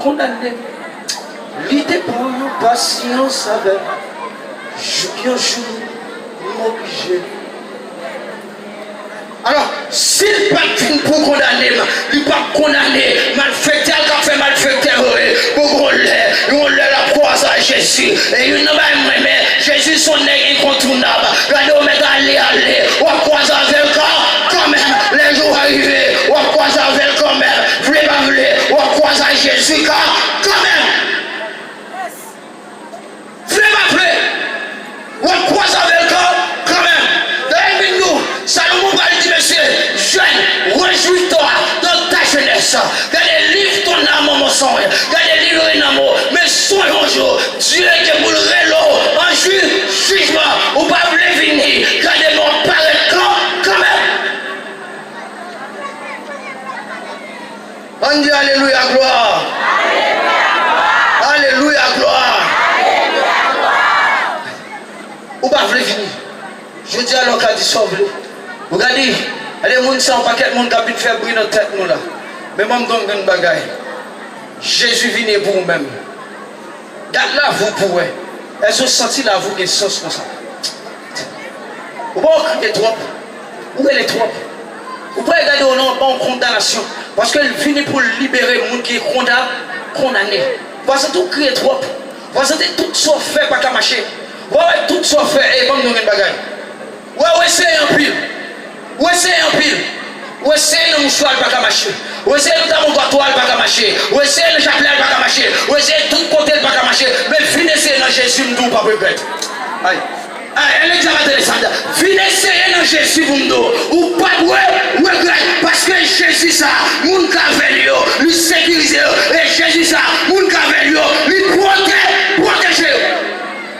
condamné. L'idée pour patience avec jour m'obligé. Alors, s'il pas pour condamner, il pas condamné, malfaiteur, qui a fait malfaiteur, pour on la croise à Jésus. Et il n'a pas aimé, Jésus son nez incontournable. Regardez, aller, on croise avec quand même, les jours arrivés, on croise avec quand même, voulez pas voulez, on croise à Jésus quand même. Voulez pas voulez, on croise avec quand même. D'ailleurs, nous, Salomon va dire, monsieur, jeune, réjouis-toi dans ta jeunesse. Regardez, livre ton âme, mon sang. Regardez, livre ton amour. Mais sois un jour, Dieu qui vous le rélo, un jugement, ou pas voulez venir. Regardez, mon père, quand même. On dit Alléluia, gloire. Alléluia, gloire. Ou pas voulez venir. Je dis alors qu'à dit sauve-le. Regardez, les gens sont un paquet de monde qui a pu faire briller notre tête nous là. Mais moi je donne une bagaille. Jésus vient pour vous-même. Garde là vous pourrez. Est-ce que vous sentez là vous des sens comme ça? Vous pouvez crier trop. Où est les trop? Vous pouvez regarder au nom en condamnation. Parce qu'elle finit pour libérer le monde qui est condamné. Parce que tout crier trop. Parce que tout ça fait pas qu'à marcher. Ouais, tout ça fait. Et moi je donne une bagaille. Ouais, c'est un pile. Ouais, c'est un pile. Ouais, c'est un mouchoir pas qu'à marcher. Ouais, c'est un tamon toile pas qu'à marcher. Ouais, c'est un chapelet pas qu'à marcher. Ouais, c'est tout côté pas qu'à marcher. Mais finissez dans Jésus, nous pas regretter. Aïe. Elle est déjà intéressante. Finissez dans Jésus, ou pas regret. Parce que Jésus, ça, mon cavalier, lui sécurise. Et Jésus, ça, mon cavalier.